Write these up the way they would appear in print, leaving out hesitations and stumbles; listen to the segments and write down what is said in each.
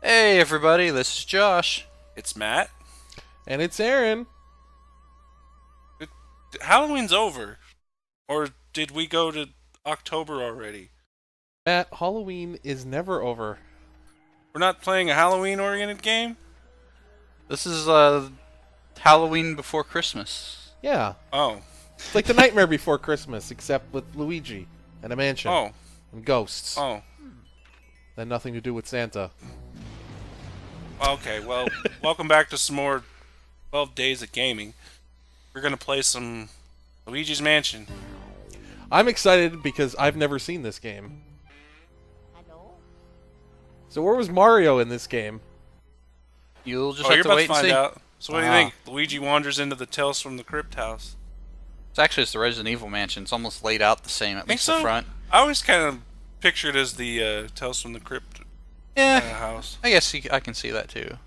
Hey everybody, this is Josh. It's Matt. And it's Aaron. Halloween's over. Or did we go to October already? Matt, Halloween is never over. We're not playing a Halloween-oriented game? This is Halloween before Christmas. Yeah. Oh. It's like the Nightmare Before Christmas, except with Luigi and a mansion. Oh. And ghosts. Oh. And nothing to do with Santa. Okay, well, welcome back to some more 12 Days of Gaming. We're going to play some Luigi's Mansion. I'm excited because I've never seen this game. So where was Mario in this game? You'll just You're have to about wait to and find see. out. So what do you think? Luigi wanders into the Tales from the Crypt house. It's actually the Resident Evil mansion. It's almost laid out the same, at least the front. I always kind of pictured it as the Tales from the Crypt house. I guess I can see that too.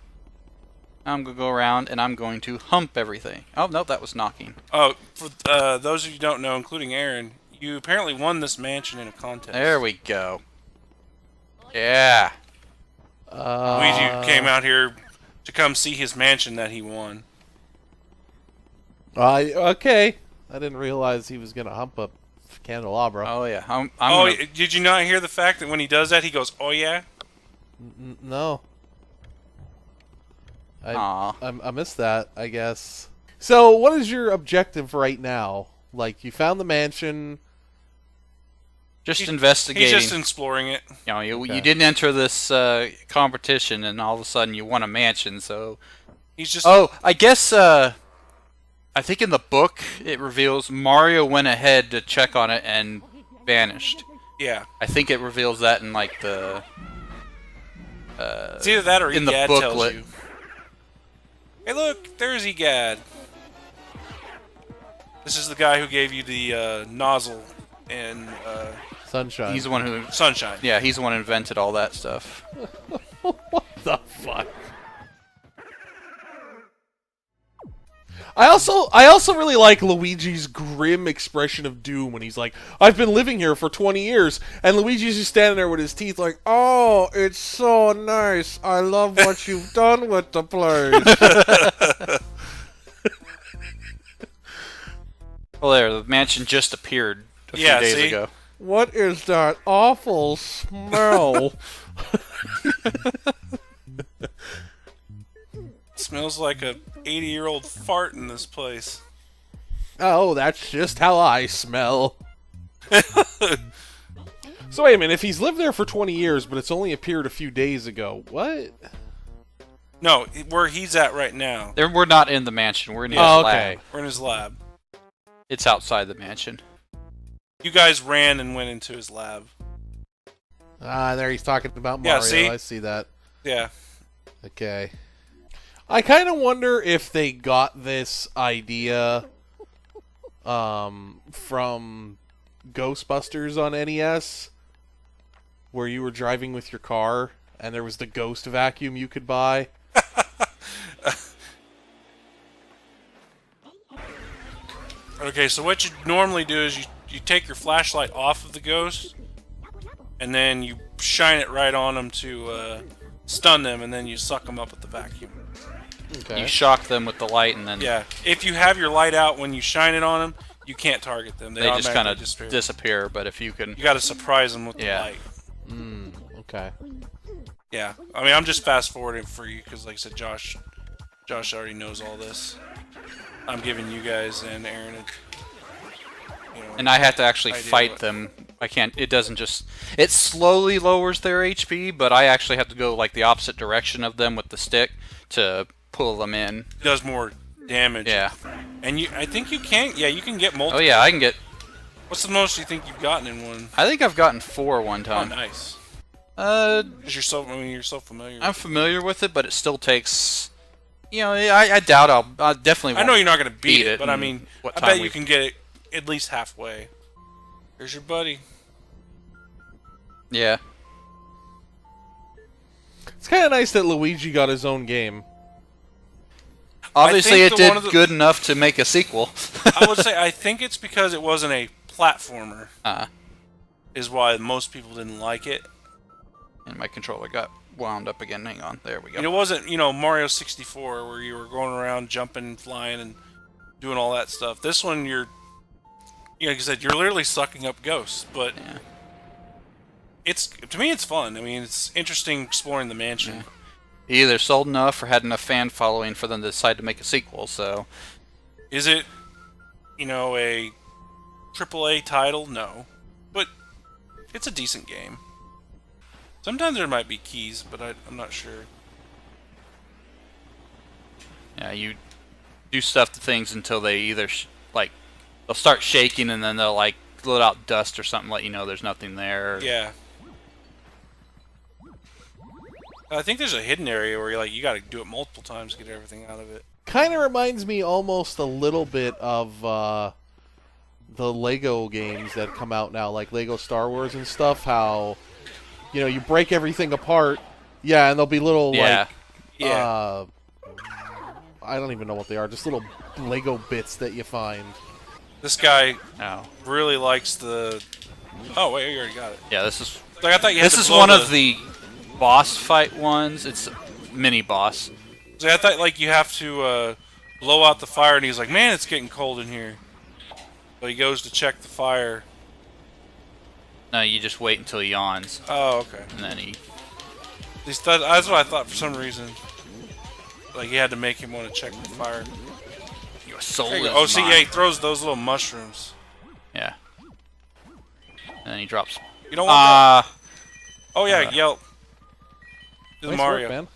I'm going to go around and I'm going to hump everything. Oh, no, that was knocking. Oh, for those of you who don't know, including Aaron, you apparently won this mansion in a contest. There we go. Yeah. Luigi came out here to come see his mansion that he won. Okay. I didn't realize he was going to hump a candelabra. Oh, yeah. Did you not hear the fact that when he does that, he goes, "Oh yeah"? No. Aw. I missed that, I guess. So, what is your objective right now? Like, you found the mansion. Just investigating. He's just exploring it. You know, you didn't enter this competition, and all of a sudden you won a mansion. So, He's just. oh, I guess I think in the book it reveals Mario went ahead to check on it and vanished. Yeah. I think it reveals that in like the It's either that or in the Egad tells booklet. you. Hey, look, there's Egad. This is the guy who gave you the nozzle and Sunshine. He's the one who. sunshine. Yeah, he's the one who invented all that stuff. What the fuck? I also really like Luigi's grim expression of doom when he's like, I've been living here for 20 years, and Luigi's just standing there with his teeth like, oh, it's so nice. I love what you've done with the place. Well, there, the mansion just appeared a few days ago. What is that awful smell? Smells like a 80-year-old fart in this place. Oh, that's just how I smell. So wait a minute, if he's lived there for 20 years, but it's only appeared a few days ago, what? No, where he's at right now. We're not in the mansion. We're in his Oh, lab. okay. We're in his lab. It's outside the mansion. You guys ran and went into his lab. Ah, there he's talking about Yeah, Mario. see? I see that. Yeah. Okay. I kind of wonder if they got this idea from Ghostbusters on NES, where you were driving with your car and there was the ghost vacuum you could buy. Okay, so what you normally do is you take your flashlight off of the ghost, and then you shine it right on them to stun them, and then you suck them up with the vacuum. Okay. You shock them with the light, and then Yeah, if you have your light out when you shine it on them, you can't target them. they just kind of disappear. disappear. But if you can, You got to surprise them with the Yeah. light. Okay. Yeah, I mean, I'm just fast forwarding for you because, like I said, Josh already knows all this. I'm giving you guys and Aaron and I have to actually idea fight what- them. I can't. It doesn't just. It slowly lowers their HP, but I actually have to go like the opposite direction of them with the stick to pull them in. does more damage. Yeah. And I think you can. Yeah, you can get Oh multiple. yeah, I can get. What's the most you think you've gotten in one? I think I've gotten 4 one Oh, time. nice. Because you're so familiar. I'm familiar with it, but it still takes. You know, I doubt I'll definitely. I know you're not gonna beat beat it, it but I in mean, what I time bet you we- can get it at least halfway. There's your buddy. Yeah. It's kind of nice that Luigi got his own game. Obviously, it think one did of the- good enough to make a sequel. I would say I think it's because it wasn't a platformer. Uh, Is why most people didn't like it. and my controller got wound up again. Hang on. There we go. And it wasn't, Mario 64 where you were going around jumping, flying, and doing all that stuff. This one, like I said, you're literally sucking up ghosts. But to me, it's fun. I mean, it's interesting exploring the mansion. Yeah. He either sold enough or had enough fan following for them to decide to make a sequel. So, is it, a AAA title? No, but it's a decent game. Sometimes there might be keys, but I'm not sure. Yeah, you do stuff to things until they either they'll start shaking and then they'll let out dust or something, let you know there's nothing there. Yeah. I think there's a hidden area where you got to do it multiple times to get everything out of it. Kind of reminds me almost a little bit of the Lego games that come out now, like Lego Star Wars and stuff. How you break everything apart, and there'll be little I don't even know what they are, just little Lego bits that you find. This guy really likes the. Oh wait, you already got it. Yeah, this is. I thought you had This is one of the boss fight ones. It's a mini boss. I thought you have to blow out the fire, and he's like, "Man, it's getting cold in here." So he goes to check the fire. No, you just wait until he yawns. Oh, okay. And then he. That's what I thought for some reason. You had to make him want to check the fire. Your soul is Oh, see, mine. he throws those little mushrooms. Yeah. And then he drops. You don't want that. Oh yeah, yelp. Do the Nice Mario. work, man.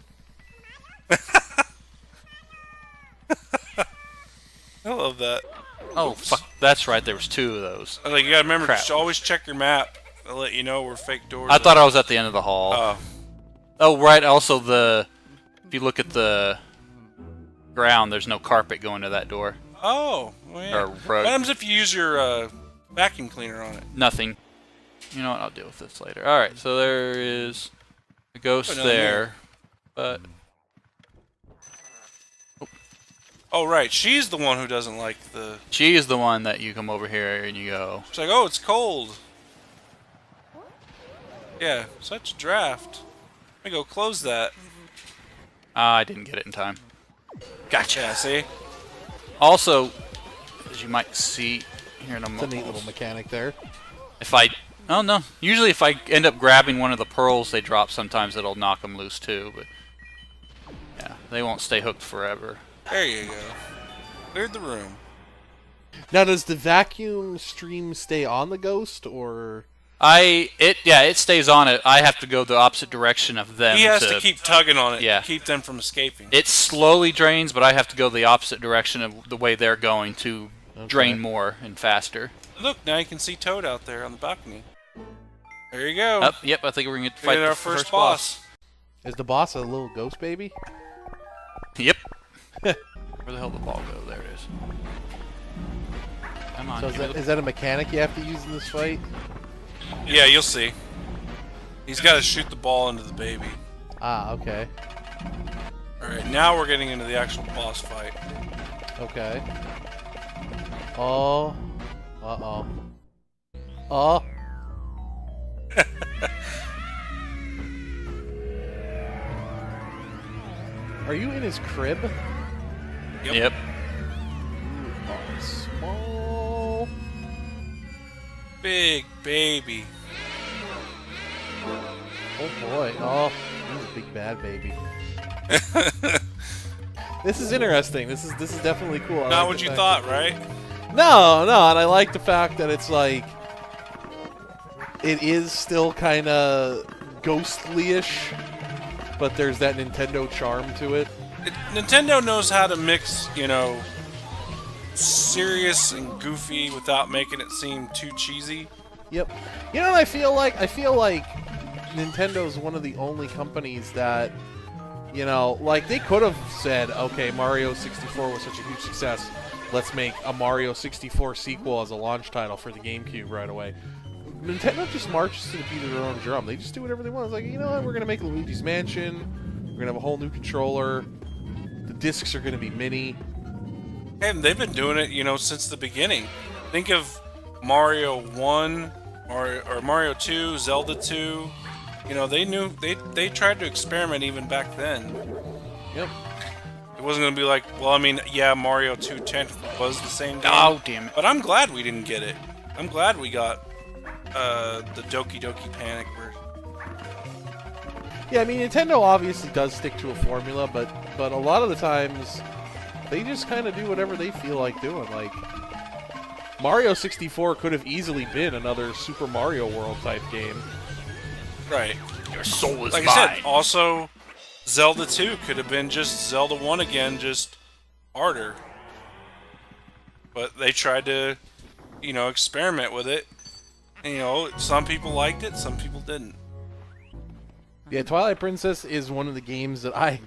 I love that. Oh fuck! That's right. There was two of those. You gotta remember Crap. to always check your map. I'll let you know where fake doors. I thought I was at the end of the hall. Oh. Oh right. Also, if you look at the ground, there's no carpet going to that door. Oh. Well, yeah. Or What rug. happens if you use your vacuum cleaner on it? Nothing. You know what? I'll deal with this later. All right. So there is a ghost Another there, but Oh right, she's the one who doesn't like the. she is the one that you come over here and you go. She's like, oh, it's cold. Yeah, such a draft. Let me go close that. I didn't get it in time. Gotcha. Yeah, see? Also, as you might see here in a It's a moment, neat little mechanic there. oh no, usually if I end up grabbing one of the pearls they drop, sometimes it'll knock them loose too. But yeah, they won't stay hooked forever. There you go. Cleared the room. Now, does the vacuum stream stay on the ghost, or? It stays on it. I have to go the opposite direction of them. He has to keep tugging on it Yeah. to keep them from escaping. It slowly drains, but I have to go the opposite direction of the way they're going to drain more and faster. Look, now you can see Toad out there on the balcony. There you go. Yep, I think we're going to We fight did the our first boss. Is the boss a little ghost baby? Yep. Where the hell did the ball go? There it is. Come on. So is that a mechanic you have to use in this fight? Yeah, you'll see. He's got to shoot the ball into the baby. Ah, okay. Alright, now we're getting into the actual boss fight. Okay. Oh. Uh-oh. Oh. Are you in his crib? Yep. Oh, small. Big baby. Oh boy. Oh, he's a big bad baby. This is interesting. This is definitely cool. I Not like what the you fact thought, that- right? No, and I like the fact that it's like it is still kind of ghostly-ish, but there's that Nintendo charm to it. Nintendo knows how to mix, serious and goofy without making it seem too cheesy. Yep. You know what I feel like? I feel like Nintendo's one of the only companies that, they could have said, okay, Mario 64 was such a huge success, let's make a Mario 64 sequel as a launch title for the GameCube right away. Nintendo just marches to the beat of their own drum. They just do whatever they want. It's like, you know what, we're going to make Luigi's Mansion, we're going to have a whole new controller, the discs are going to be mini. And they've been doing it, since the beginning. Think of Mario 1 or Mario 2, Zelda 2. You know, they knew they tried to experiment even back then. Yep. It wasn't gonna be like, well, I mean, yeah, Mario 2 technically was the same game. Oh, damn it. But I'm glad we didn't get it. I'm glad we got the Doki Doki Panic version. Yeah, I mean, Nintendo obviously does stick to a formula, but a lot of the times they just kind of do whatever they feel like doing. Like, Mario 64 could have easily been another Super Mario World type game. Right. Your soul is Like mine. I said, also Zelda 2 could have been just Zelda 1 again, just harder. But they tried to, you know, experiment with it. And, you know, some people liked it, some people didn't. Yeah, Twilight Princess is one of the games that I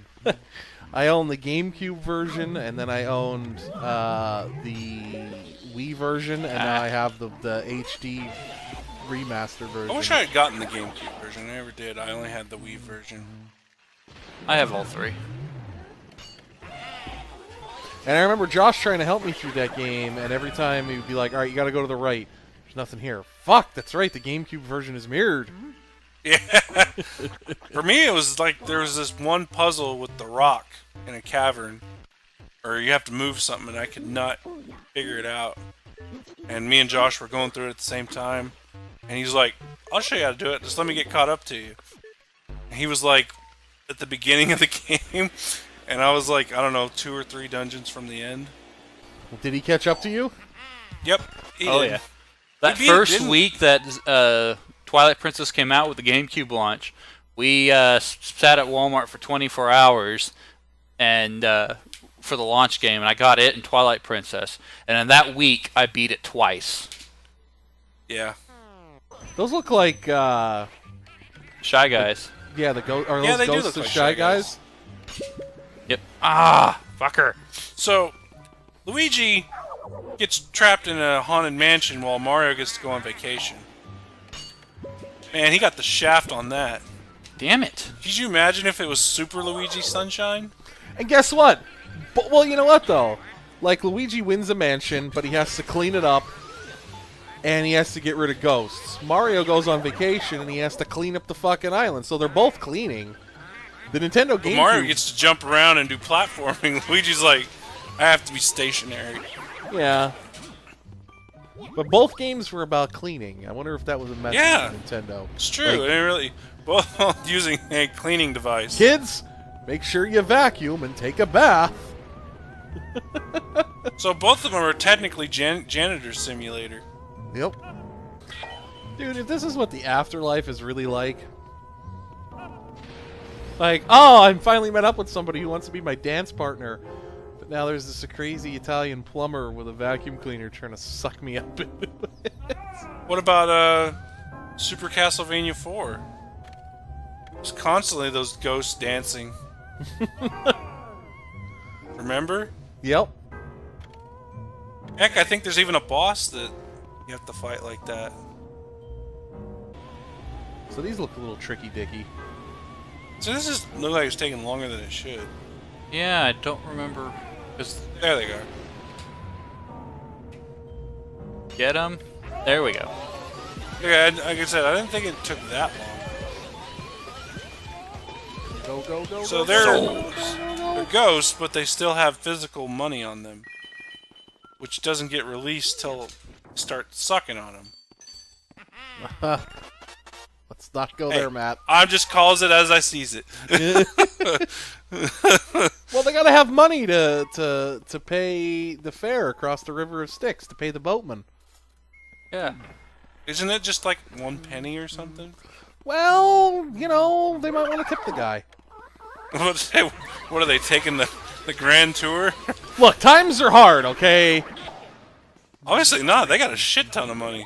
I own the GameCube version, and then I owned the Wii version, and now I have the HD remaster version. I wish I had gotten the GameCube version. I never did. I only had the Wii version. I have all three. And I remember Josh trying to help me through that game, and every time he would be like, "All right, you got to go to the right. There's nothing here." Fuck, that's right. The GameCube version is mirrored. Yeah. For me, it was like there was this one puzzle with the rock in a cavern, or you have to move something, and I could not figure it out. And me and Josh were going through it at the same time, and he's like, "I'll show you how to do it. Just let me get caught up to you." And he was like, at the beginning of the game, and I was like, I don't know, 2 or 3 dungeons from the end. Did he catch up to you? Yep. He Oh did. yeah. That Maybe it first didn't. week that Twilight Princess came out with the GameCube launch, we sat at Walmart for 24 hours and for the launch game, and I got it and Twilight Princess. And in that week, I beat it twice. Yeah. Those look like, Shy Guys. yeah, the are Yeah, those they do ghosts look of like Shy Shy Guys. Yep. Ah, fucker. So, Luigi gets trapped in a haunted mansion while Mario gets to go on vacation. Man, he got the shaft on that. Damn it. Could you imagine if it was Super Luigi Sunshine? And guess what? Well, you know what, though? Like, Luigi wins a mansion, but he has to clean it up, and he has to get rid of ghosts. Mario goes on vacation, and he has to clean up the fucking island, so they're both cleaning. The Nintendo But GameCube... Mario gets to jump around and do platforming. Luigi's like, I have to be stationary. Yeah. But both games were about cleaning. I wonder if that was a message Yeah. from Nintendo. It's true. Like, They really both using a cleaning device. kids, make sure you vacuum and take a bath. So both of them are technically janitor simulator. Yep. Dude, if this is what the afterlife is really like... Like, oh, I finally met up with somebody who wants to be my dance partner. But now there's this crazy Italian plumber with a vacuum cleaner trying to suck me up into it. What about Super Castlevania 4? There's constantly those ghosts dancing. Remember? Yep. Heck, I think there's even a boss that you have to fight like that. So these look a little tricky-dicky. So this is look like it's taking longer than it should. Yeah, I don't remember. There they go. Get him. There we go. Yeah, like I said, I didn't think it took that long. Go, go, go, So go, they're ghosts, but they still have physical money on them, which doesn't get released till they start sucking on them. Let's not go Hey, there, Matt. I just calls it as I sees it. Well, they gotta have money to pay the fare across the River of Styx, to pay the boatman. Yeah. Isn't it just like 1 penny or something? Well, you know, they might want to tip the guy. What are they taking the grand tour? Look, times are hard, okay? Obviously not. They got a shit ton of money.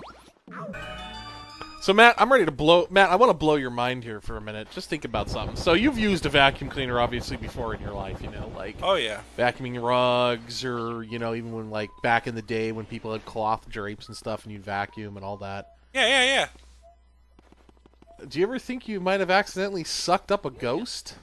So, Matt, I'm ready to blow... Matt, I want to blow your mind here for a minute. Just think about something. So, you've used a vacuum cleaner, obviously, before in your life, you know, like... Oh yeah. vacuuming rugs, or, you know, even when, like, back in the day when people had cloth drapes and stuff and you'd vacuum and all that. Yeah. Do you ever think you might have accidentally sucked up a ghost?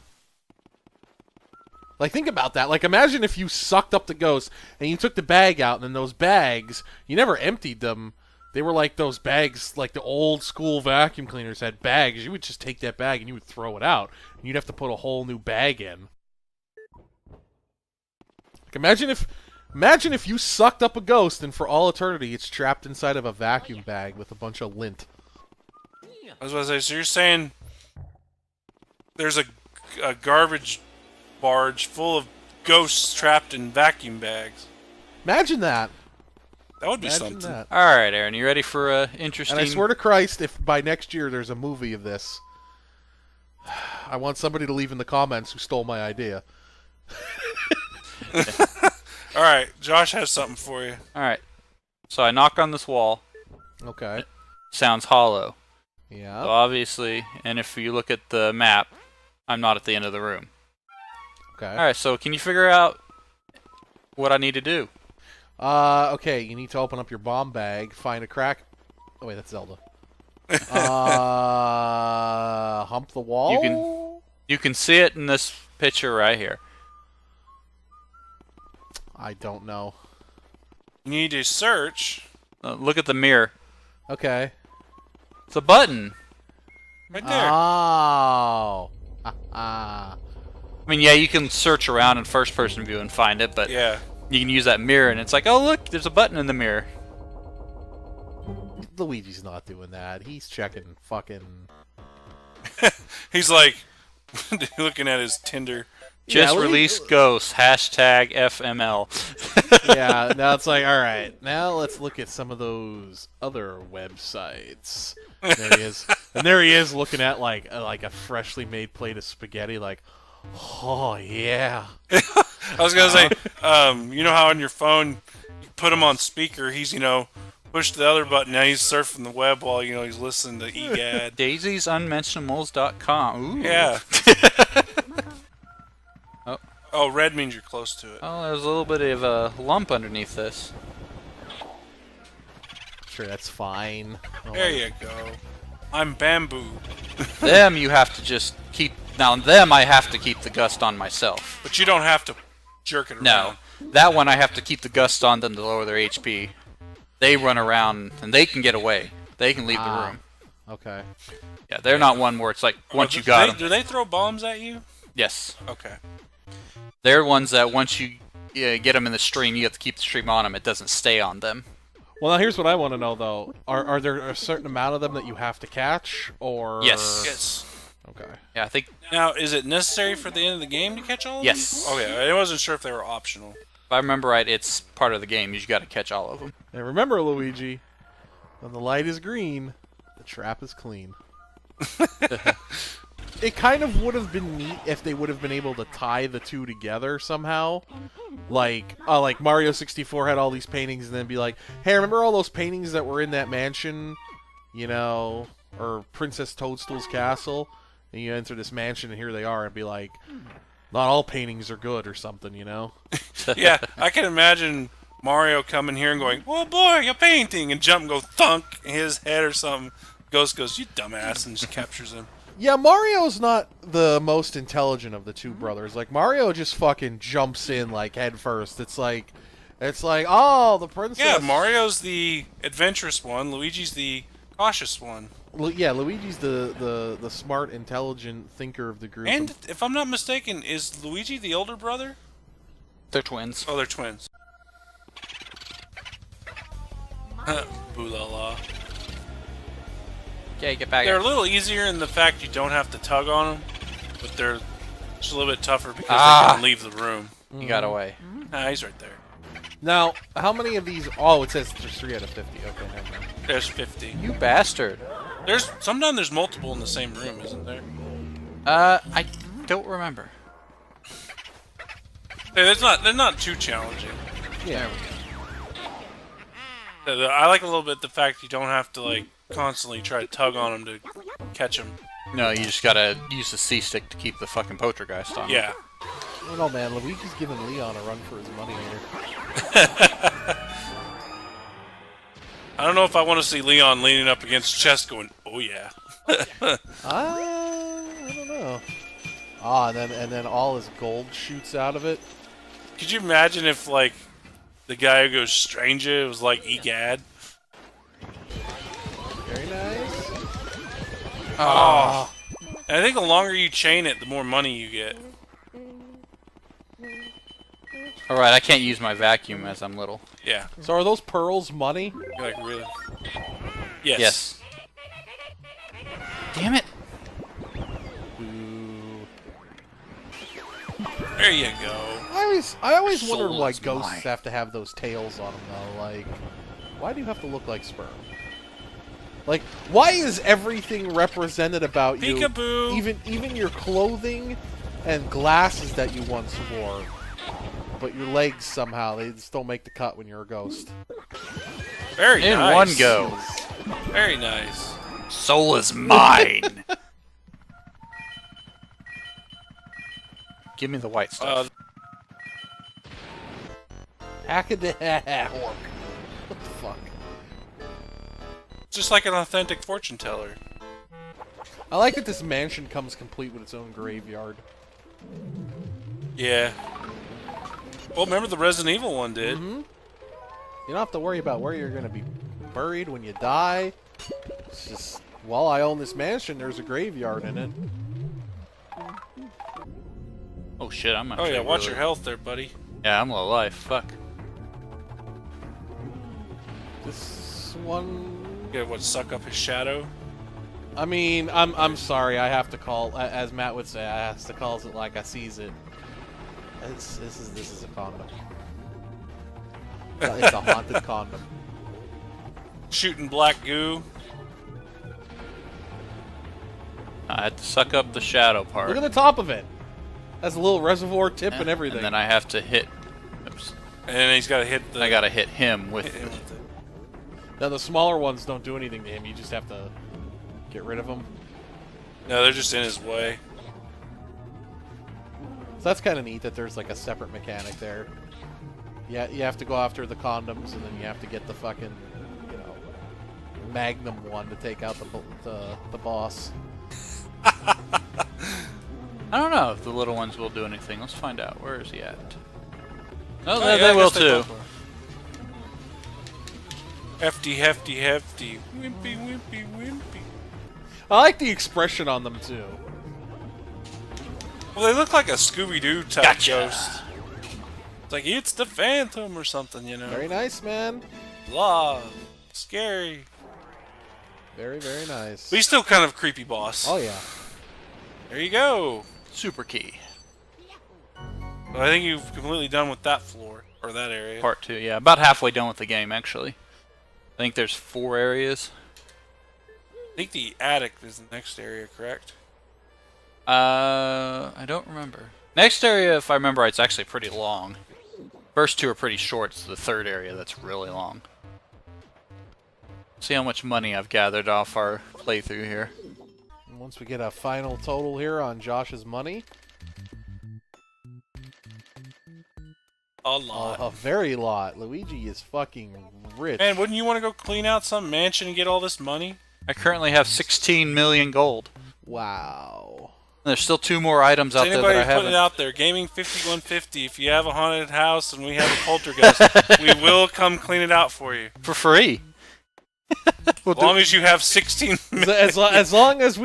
Like, think about that. Like, imagine if you sucked up the ghost and you took the bag out, and then those bags, you never emptied them, They were like those bags, like the old school vacuum cleaners had bags. You would just take that bag and you would throw it out. And you'd have to put a whole new bag in. Like, imagine if you sucked up a ghost and for all eternity it's trapped inside of a vacuum bag with a bunch of lint. I was about to say, so you're saying there's a garbage barge full of ghosts trapped in vacuum bags. Imagine that. That would be Imagine something. that. All right, Aaron, you ready for interesting? And I swear to Christ, if by next year there's a movie of this, I want somebody to leave in the comments who stole my idea. All right, Josh has something for you. All right. So I knock on this wall. Okay. Sounds hollow. Yeah. So obviously, and if you look at the map, I'm not at the end of the room. Okay. All right. So can you figure out what I need to do? Okay, you need to open up your bomb bag, find a crack. Oh, wait, that's Zelda. Hump the wall? You can see it in this picture right here. I don't know. You need to search Look at the mirror. Okay. It's a button. right there. Oh. I mean, yeah, you can search around in first-person view and find it, but Yeah. you can use that mirror, and it's like, oh, look, there's a button in the mirror. Luigi's not doing that. He's checking fucking... He's like looking at his Tinder. Just Yeah, released Ghost. Hashtag FML. Yeah, now it's like, alright, now let's look at some of those other websites. There he is. And there he is looking at like a freshly made plate of spaghetti like, oh yeah. I was gonna say, you know how on your phone you put him on speaker, he's push the other button, now he's surfing the web while he's listening to EGAD. DaisiesUnmentionables.com. Ooh. Yeah. Oh, red means you're close to it. Oh, there's a little bit of a lump underneath this. Sure, that's fine. There you go. I'm bamboo. Them you have to just keep... Now, them I have to keep the gust on myself. But you don't have to jerk it around. No. That one I have to keep the gust on them to lower their HP. They run around, and they can get away. They can leave the room. Okay. Yeah, they're not one where it's like, once you got them. Do they throw bombs at you? Yes. Okay. They're ones that once you get them in the stream, you have to keep the stream on them. It doesn't stay on them. Well, now here's what I want to know, though. Are there a certain amount of them that you have to catch, or... Yes. Yes. Okay. Yeah, I think... Now, is it necessary for the end of the game to catch all of them? Yes. Okay, I wasn't sure if they were optional. If I remember right, it's part of the game. You just got to catch all of them. And remember, Luigi, when the light is green, the trap is clean. It kind of would have been neat if they would have been able to tie the two together somehow. Like Mario 64 had all these paintings and then be like, hey, remember all those paintings that were in that mansion? Or Princess Toadstool's castle? And you enter this mansion and here they are, and be like, not all paintings are good or something, Yeah, I can imagine Mario coming here and going, oh boy, a painting, and jump and go thunk in his head or something. Ghost goes, you dumbass, and just captures him. Yeah, Mario's not the most intelligent of the two brothers. Like, Mario just fucking jumps in, like, head first. It's like, oh, the princess... Yeah, Mario's the adventurous one, Luigi's the cautious one. Yeah, Luigi's the smart, intelligent thinker of the group. And, if I'm not mistaken, is Luigi the older brother? They're twins. Oh, they're twins. Boo la la. Okay, get back They're here. a little easier in the fact you don't have to tug on them, but they're just a little bit tougher because they can leave the room. You got away. Ah, he's right there. Now, how many of these... Oh, it says there's 3 out of 50. Okay, never mind. There's 50. You bastard. Sometimes there's multiple in the same room, isn't there? I don't remember. They're not too challenging. Yeah. I like a little bit the fact you don't have to like constantly try to tug on them to catch them. No, you just gotta use the C-stick to keep the fucking poltergeist on. Yeah. I don't know, man. Luigi's giving Leon a run for his money here. I don't know if I want to see Leon leaning up against chest going, oh yeah. I don't know. Ah, and then all his gold shoots out of it. Could you imagine if like the guy who goes Stranger was like Egad? Oh. And I think the longer you chain it, the more money you get. Alright, I can't use my vacuum as I'm little. Yeah. So are those pearls money? You're like, really? Yes. Yes. Damn it! Ooh. There you go. I always wondered Soul why is ghosts mine. have to have those tails on them, though. Like, why do you have to look like sperm? Like, why is everything represented about you, Peekaboo. even your clothing and glasses that you once wore, but your legs somehow they just don't make the cut when you're a ghost? Very In nice. one go. Very nice. Soul is mine! Give me the white stuff. Hack-a-da-hork. What the fuck? Just like an authentic fortune teller. I like that this mansion comes complete with its own graveyard. Yeah. Well, remember the Resident Evil one did. Mm-hmm. You don't have to worry about where you're going to be buried when you die. It's just, well, I own this mansion, there's a graveyard in it. Oh shit, I'm Oh actually yeah, watch really... your health there, buddy. Yeah, I'm low life. Fuck. This one... You gotta, what, suck up his shadow? I mean, I'm sorry, I have to call, as Matt would say, I have to call it like I sees it. This is a condom. It's a haunted condom. Shooting black goo. I had to suck up the shadow part. Look at the top of it. Has a little reservoir tip and everything. And then I have to hit... Oops. And then he's gotta hit the... I gotta hit him with... hit him with it. Now the smaller ones don't do anything to him. You just have to get rid of them. No, they're just in his way. So that's kind of neat that there's like a separate mechanic there. Yeah, you have to go after the condoms, and then you have to get the fucking, you know, Magnum one to take out the boss. I don't know if the little ones will do anything. Let's find out. Where is he at? Oh, yeah, they I will guess too. both will. Hefty, hefty, hefty. Wimpy, wimpy, wimpy. I like the expression on them too. Well, they look like a Scooby-Doo type Gotcha. ghost. It's like, it's the Phantom or something, you know. Very nice, man. Blah. Scary. Very, very nice. But he's still kind of a creepy boss. Oh yeah. There you go. Super key. Well, I think you've completely done with that floor. Or that area. Part 2, yeah. About halfway done with the game, actually. I think there's 4 areas. I think the attic is the next area, correct? I don't remember. Next area, if I remember right, it's actually pretty long. First 2 are pretty short, it's the third area that's really long. See how much money I've gathered off our playthrough here. And once we get a final total here on Josh's money, A lot. a very lot. Luigi is fucking rich. Man, wouldn't you want to go clean out some mansion and get all this money? I currently have 16 million gold. Wow. There's still 2 more items out there that I Anybody putting haven't. it out there, Gaming 5150, if you have a haunted house and we have a poltergeist, we will come clean it out for you. For free. As long as you have 16 million. As long as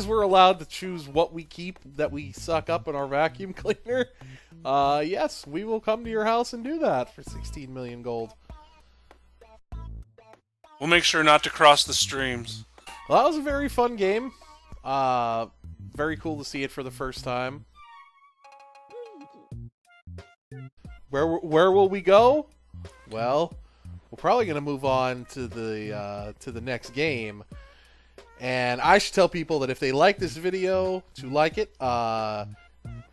we're allowed to choose what we keep that we suck up in our vacuum cleaner, yes, we will come to your house and do that for 16 million gold. We'll make sure not to cross the streams. Well, that was a very fun game. Very cool to see it for the first time. Where will we go? Well, we're probably going to move on to the next game. And I should tell people that if they like this video, to like it.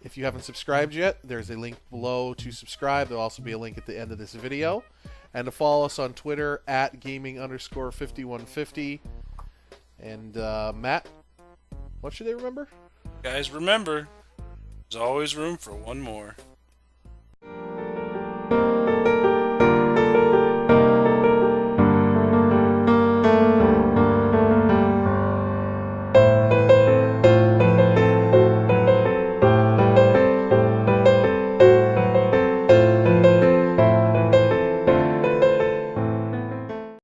If you haven't subscribed yet, there's a link below to subscribe. There'll also be a link at the end of this video. And to follow us on Twitter at gaming_5150. And Matt, what should they remember? Guys, remember, there's always room for one more.